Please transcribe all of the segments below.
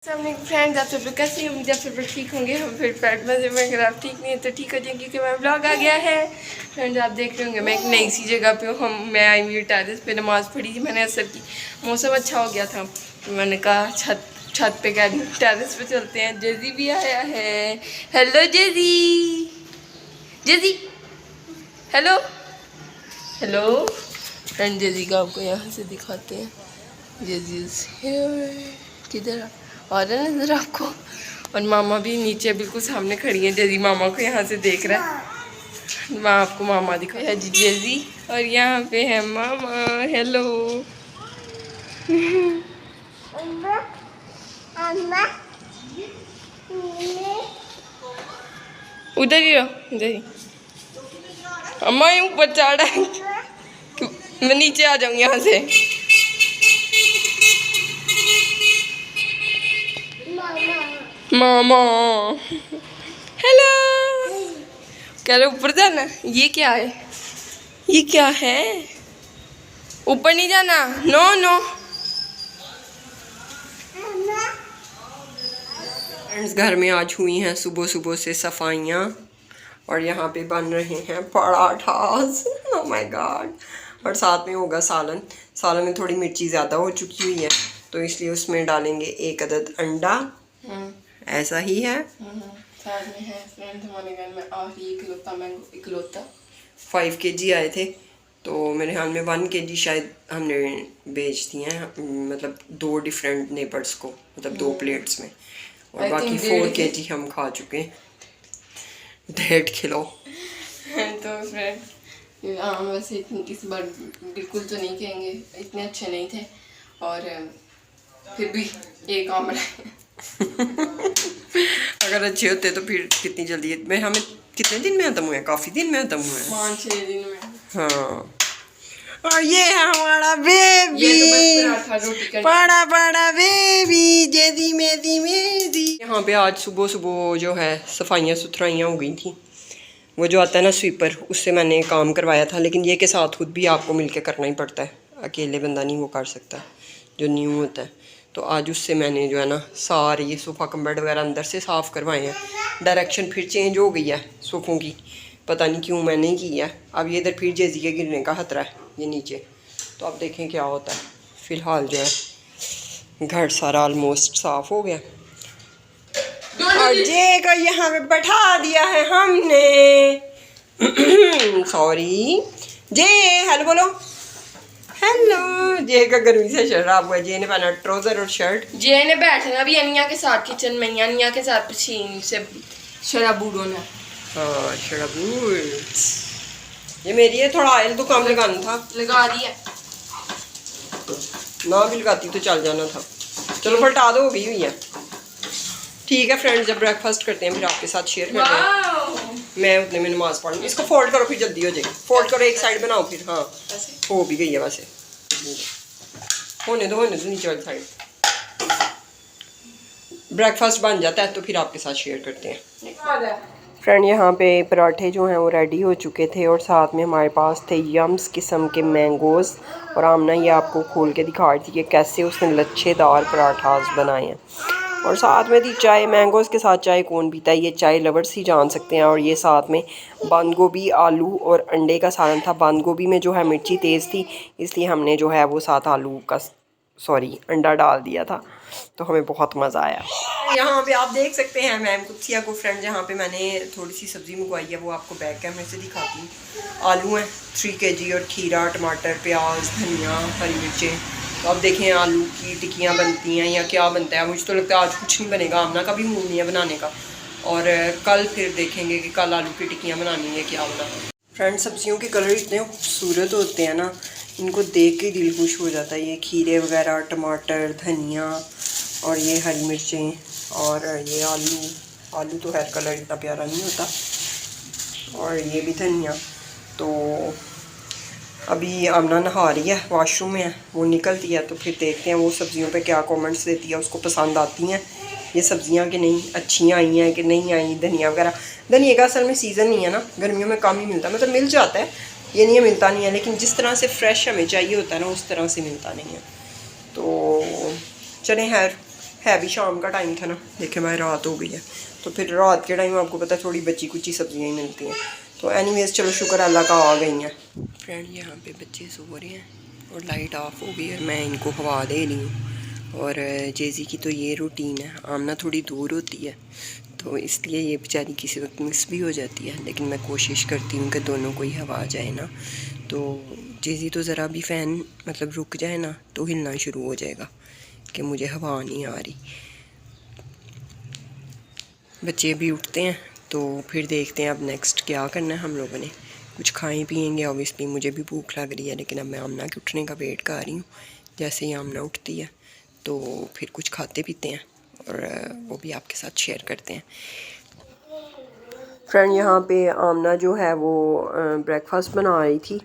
Friends, आप सब लोग कैसे हैं? मुझे आप सब लोग ठीक होंगे। हम फिर पेट मजे में, अगर आप ठीक नहीं है तो ठीक हो जाएंगे क्योंकि मेरा ब्लॉग आ गया है। फ्रेंड्स, आप देख रहे होंगे मैं एक नई सी जगह पे हूँ। मैं आई हुई टेरेस पे, नमाज़ पढ़ी थी मैंने असर की। मौसम अच्छा हो गया था तो मैंने कहा छत पे कह रही टेरेस पे चलते हैं। जेजी भी आया है। हेलो जेजी, जेजी हेलो हेलो। फ्रेंड जेजी का आपको यहाँ से दिखाते हैं। जेजी किधर आ रहा है नजर आपको? और मामा भी नीचे बिल्कुल सामने खड़ी है। जेजी मामा को यहाँ से देख रहा है। मैं आपको मामा दिखाया जी जेजी, और यहाँ पे है मामा। हेलो उधर ही रहो, इधर ही। अम्मा ऊपर चढ़ा है, मैं नीचे आ जाऊँ यहाँ से। मामा हेलो, कह रहे ऊपर जाना। ये क्या है? ये क्या है? ऊपर नहीं जाना, नो नो। फ्रेंड्स, घर में आज हुई हैं सुबह सुबह से सफाइयाँ और यहाँ पे बन रहे हैं पराठास। Oh my God. और साथ में होगा सालन। सालन में थोड़ी मिर्ची ज़्यादा हो चुकी हुई है तो इसलिए उसमें डालेंगे एक अदद अंडा। ऐसा ही है। साथ में है फ्रेंड्स हमारे घर में आखिरी इकलौता मैंगो, इकलौता 5 kg आए थे तो मेरे ख्याल में 1 kg शायद हमने बेच दिए हैं, मतलब 2 डिफरेंट नेबर्स को, मतलब 2 प्लेट्स में। और बाकी 4 kg हम खा चुके हैं। 1.5 किलो। तो फ्रेंड वैसे इस बार बिल्कुल तो नहीं कहेंगे, इतने अच्छे नहीं थे और फिर भी एक आम रहे। अगर अच्छे होते तो फिर कितनी जल्दी में हमें कितने दिन में खत्म हुआ है? काफ़ी दिन में खत्म हुआ है, 5-6 दिन में। हाँ, और ये है हमारा बेबी, तो बड़ा बड़ा बेबी जेदी मेदी मेदी। यहाँ पे आज सुबह सुबह जो है सफाइयाँ सुथराइयाँ हो गई थी। वो जो आता है ना स्वीपर, उससे मैंने काम करवाया था, लेकिन ये के साथ खुद भी आपको मिलके करना ही पड़ता है, अकेले बंदा नहीं वो कर सकता जो न्यू होता है। तो आज उससे मैंने जो है ना सारे ये सोफ़ा कम्बर्ड वगैरह अंदर से साफ़ करवाए हैं। डायरेक्शन फिर चेंज हो गई है सोफ़ों की, पता नहीं क्यों मैंने की है। अब ये इधर फिर जेजी के गिरने का खतरा है, ये नीचे। तो अब देखें क्या होता है। फ़िलहाल जो है घर सारा ऑलमोस्ट साफ़ हो गया और जे को यहाँ पे बैठा दिया है हमने। सॉरी जे, हेलो बोलो। हेलो। जे का गर्मी से शराब हुआ। जे ने पहना ट्राउजर और शर्ट। जे ने बैठना भी अनिया के साथ किचन में, अनिया के साथ पसीन से शराबूर होना। हाँ शराबूर। ये मेरी है, थोड़ा ऑयल तो कम लगाना था। लगा दिया ना, भी लगाती तो चल जाना था। चलो पलटा दो, हो गई हुई है। ठीक है फ्रेंड्स, जब ब्रेकफास्ट करते हैं फिर आपके साथ शेयर करते हैं। मैं उतने में नमाज़ पढ़ूँ। इसको फोल्ड करो फिर जल्दी हो जाएगी। फोल्ड करो, एक साइड बनाओ फिर। हाँ हो भी गई है वैसे, होने दो नीचे वाली साइड। ब्रेकफास्ट बन जाता है तो फिर आपके साथ शेयर करते हैं। फ्रेंड यहाँ पे पराठे जो हैं वो रेडी हो चुके थे और साथ में हमारे पास थे यम्स किस्म के मैंगोज़। और आमना ये आपको खोल के दिखा रही थी कि कैसे उसने लच्छेदार पराठास बनाए हैं। और साथ में थी चाय। मैंगोज़ के साथ चाय कौन पीता है, ये चाय लवर्स ही जान सकते हैं। और ये साथ में बंद गोभी, आलू और अंडे का सालन था। बंद गोभी में जो है मिर्ची तेज़ थी, इसलिए हमने जो है वो साथ आलू का अंडा डाल दिया था, तो हमें बहुत मज़ा आया। यहाँ पे आप देख सकते हैं मैम कुत्सिया को। फ्रेंड यहाँ पे मैंने थोड़ी सी सब्ज़ी मंगवाई है, वो आपको बैक कैमरे से दिखाती हूँ। आलू हैं 3 kg और खीरा, टमाटर, प्याज, धनिया, हरी मिर्चें। तो अब देखें आलू की टिक्कियाँ बनती हैं या क्या बनता है। मुझे तो लगता है आज कुछ नहीं बनेगा, आमना का भी मूड नहीं है बनाने का। और कल फिर देखेंगे कि कल आलू की टिक्कियाँ बनानी है क्या बनाना। फ्रेंड सब्जियों के कलर इतने खूबसूरत होते हैं ना, इनको देख के दिल खुश हो जाता है। ये खीरे वगैरह, टमाटर, धनिया और ये हरी मिर्चें और ये आलू तो खैर कलर इतना प्यारा नहीं होता। और ये भी धनिया। तो अभी आमना नहा रही है, वॉशरूम में है, वो निकलती है तो फिर देखते हैं वो सब्ज़ियों पे क्या कमेंट्स देती है, उसको पसंद आती हैं ये सब्ज़ियां कि नहीं, अच्छी आई हैं कि नहीं आई। धनिया वगैरह, धनिया का असल में सीज़न नहीं है ना, गर्मियों में कम ही मिलता है। मतलब मिल जाता है, ये नहीं है मिलता नहीं है, लेकिन जिस तरह से फ्रेश हमें चाहिए होता है ना उस तरह से मिलता नहीं है। तो चलें खैर है भी शाम का टाइम था ना, देखें भाई रात हो गई है, तो फिर रात के टाइम आपको पता है थोड़ी बची कुची सब्जियाँ ही मिलती हैं। तो एनीवेज चलो शुक्र अल्लाह का आ गई हैं। फ्रेंड यहाँ पे बच्चे सो रहे हैं और लाइट ऑफ हो गई है, मैं इनको हवा दे रही हूँ। और जेजी की तो ये रूटीन है, आमना थोड़ी दूर होती है तो इसलिए ये बेचारी किसी वक्त मिस भी हो जाती है, लेकिन मैं कोशिश करती हूँ कि दोनों को ही हवा जाए ना। तो जेजी तो ज़रा भी फ़ैन मतलब रुक जाए ना तो हिलना शुरू हो जाएगा कि मुझे हवा नहीं आ रही। बच्चे भी उठते हैं तो फिर देखते हैं अब नेक्स्ट क्या करना है हम लोगों ने। कुछ खाएं पिएंगे, ऑब्वियसली मुझे भी भूख लग रही है, लेकिन अब मैं आमना के उठने का वेट कर रही हूँ। जैसे ही आमना उठती है तो फिर कुछ खाते पीते हैं और वो भी आपके साथ शेयर करते हैं। फ्रेंड यहाँ पे आमना जो है वो ब्रेकफास्ट बना रही थी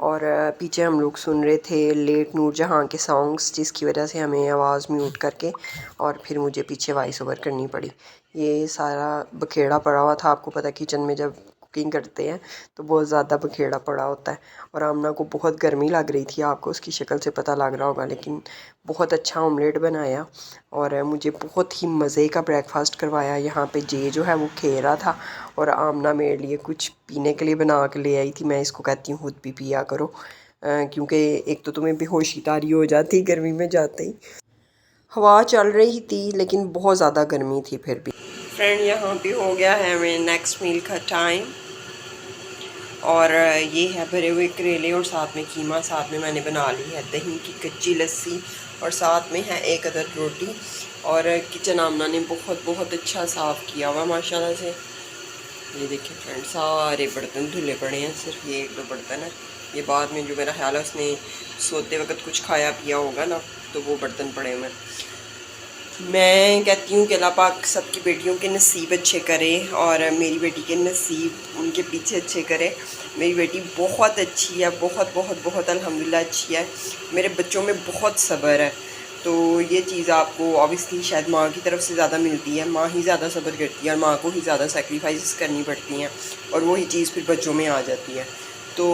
और पीछे हम लोग सुन रहे थे लेट नूर जहाँ के सॉन्ग्स, जिसकी वजह से हमें आवाज़ म्यूट करके और फिर मुझे पीछे वॉइस ओवर करनी पड़ी। ये सारा बखेड़ा पड़ा हुआ था, आपको पता किचन में जब कुकिंग करते हैं तो बहुत ज़्यादा बखेड़ा पड़ा होता है। और आमना को बहुत गर्मी लग रही थी, आपको उसकी शक्ल से पता लग रहा होगा, लेकिन बहुत अच्छा ऑमलेट बनाया और मुझे बहुत ही मज़े का ब्रेकफास्ट करवाया। यहाँ पे जे जो है वो खे रहा था और आमना मेरे लिए कुछ पीने के लिए बना के ले आई थी। मैं इसको कहती हूँ खुद भी पिया करो, क्योंकि एक तो तुम्हें बेहोशी तारी हो जाती गर्मी में जाते ही। हवा चल रही थी लेकिन बहुत ज़्यादा गर्मी थी फिर भी। फ्रेंड यहाँ पे हो गया है हमें नेक्स्ट मील का टाइम और ये है भरे हुए करेले और साथ में कीमा, साथ में मैंने बना ली है दही की कच्ची लस्सी और साथ में है एक अदर रोटी। और किचन आमना ने बहुत अच्छा साफ़ किया हुआ माशाल्लाह से। ये देखिए फ्रेंड सारे बर्तन धुले पड़े हैं, सिर्फ ये एक दो बर्तन है। ये बाद में जो मेरा ख्याल है उसने सोते वक्त कुछ खाया पिया होगा ना, तो वो बर्तन पड़े हुए हैं। मैं कहती हूँ कि अल्लाह पाक सबकी बेटियों के नसीब अच्छे करे और मेरी बेटी के नसीब उनके पीछे अच्छे करे। मेरी बेटी बहुत अच्छी है, बहुत अल्हम्दुलिल्लाह अच्छी है। मेरे बच्चों में बहुत सब्र है, तो ये चीज़ आपको ऑब्वियसली शायद माँ की तरफ से ज़्यादा मिलती है। माँ ही ज़्यादा सब्र करती है और माँ को ही ज़्यादा सेक्रीफाइस करनी पड़ती हैं और वही चीज़ फिर बच्चों में आ जाती है। तो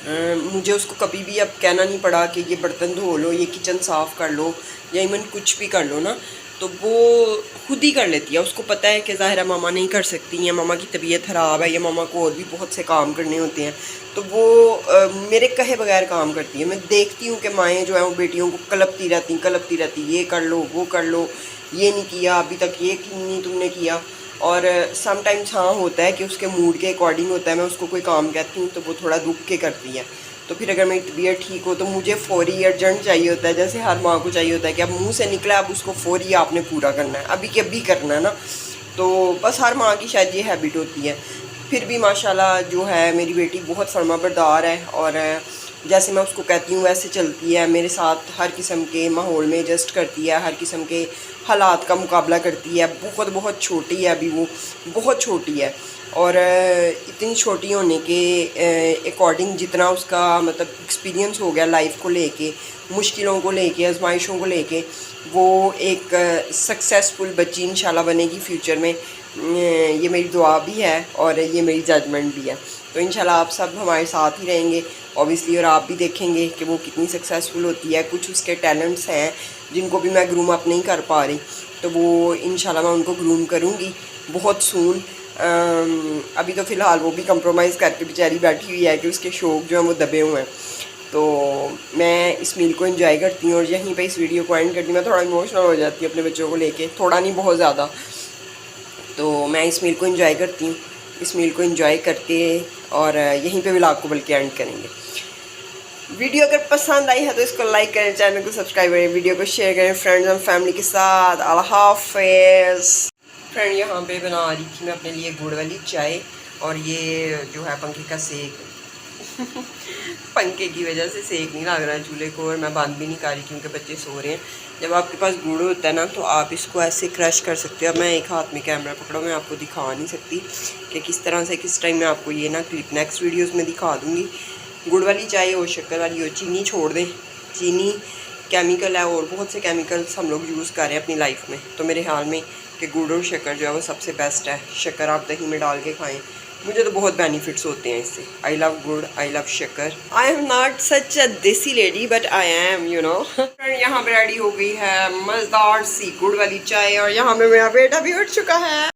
मुझे उसको कभी भी अब कहना नहीं पड़ा कि ये बर्तन धो लो, ये किचन साफ़ कर लो या इवन कुछ भी कर लो ना, तो वो खुद ही कर लेती है। उसको पता है कि ज़ाहिरा मामा नहीं कर सकती, या मामा की तबीयत ख़राब है, या मामा को और भी बहुत से काम करने होते हैं, तो वो मेरे कहे बगैर काम करती है। मैं देखती हूँ कि माएँ जो है वो बेटियों को कलपती रहती, ये कर लो, वो कर लो, ये नहीं किया अभी तक, ये नहीं तुमने किया। और समटाइम्स हाँ होता है कि उसके मूड के अकॉर्डिंग होता है, मैं उसको कोई काम कहती हूँ तो वो थोड़ा रुक के करती है। तो फिर अगर मेरी तबीयत ठीक हो तो मुझे फ़ौरी अर्जेंट चाहिए होता है, जैसे हर माँ को चाहिए होता है कि अब मुंह से निकला, अब उसको फ़ौरी आपने पूरा करना है, अभी के अभी करना है ना। तो बस हर माँ की शायद ये हैबिट होती है। फिर भी माशाल्लाह जो है मेरी बेटी बहुत फरमाबरदार है और जैसे मैं उसको कहती हूँ वैसे चलती है। मेरे साथ हर किस्म के माहौल में एडजस्ट करती है, हर किस्म के हालात का मुकाबला करती है। बहुत छोटी है अभी, वो बहुत छोटी है और इतनी छोटी होने के अकॉर्डिंग जितना उसका मतलब एक्सपीरियंस हो गया लाइफ को लेके, मुश्किलों को लेके, आजमाइशों को लेके, वो एक सक्सेसफुल बच्ची इंशाल्लाह बनेगी फ्यूचर में। ये मेरी दुआ भी है और ये मेरी जजमेंट भी है। तो इंशाल्लाह आप सब हमारे साथ ही रहेंगे ऑब्वियसली, और आप भी देखेंगे कि वो कितनी सक्सेसफुल होती है। कुछ उसके टैलेंट्स हैं जिनको भी मैं ग्रूम अप नहीं कर पा रही, तो वो इंशाल्लाह मैं उनको ग्रूम करूँगी बहुत सून। अभी तो फ़िलहाल वो भी कंप्रोमाइज़ करके बेचारी बैठी हुई है कि उसके शौक़ जो हैं वो दबे हुए हैं। तो मैं इस मील को एंजॉय करती हूँ और यहीं पे इस वीडियो को एंड करती हूँ। मैं थोड़ा इमोशनल हो जाती हूँ अपने बच्चों को लेके, थोड़ा नहीं बहुत ज़्यादा। तो मैं इस मील को एंजॉय करती हूँ, इस मील को एंजॉय करके और यहीं पे व्लॉग को बल्कि एंड करेंगे। वीडियो अगर पसंद आई है तो इसको लाइक करें, चैनल को सब्सक्राइब करें, वीडियो को शेयर करें फ्रेंड्स और फैमिली के साथ। अल्लाह हाफ़िज़। फ्रेंड यहाँ पे बना रही थी मैं अपने लिए गुड़ वाली चाय और ये जो है पंखे का सेक पंखे की वजह से सेक नहीं लग रहा है चूल्हे को और मैं बंद भी नहीं कर रही क्योंकि बच्चे सो रहे हैं। जब आपके पास गुड़ होता है ना तो आप इसको ऐसे क्रश कर सकते हो। अब मैं एक हाथ में कैमरा पकड़ा, मैं आपको दिखा नहीं सकती कि किस तरह से किस टाइम मैं आपको ये ना क्लिप नेक्स्ट वीडियोज़ में दिखा दूँगी। गुड़ वाली चाय हो, शक्कर वाली हो, चीनी छोड़ दें, चीनी केमिकल है और बहुत से केमिकल्स हम लोग यूज़ कर रहे हैं अपनी लाइफ में। तो मेरे ख्याल में कि गुड़ और शक्कर जो है वो सबसे बेस्ट है। शक्कर आप दही में डाल के खाएं, मुझे तो बहुत बेनिफिट्स होते हैं इससे। आई लव गुड़, आई लव शक्कर। आई एम नॉट सच अ देसी lady but I am, you know. यहाँ पे रेडी हो गई है मज़ेदार सी गुड़ वाली चाय और यहाँ पे मेरा बेटा भी उठ चुका है।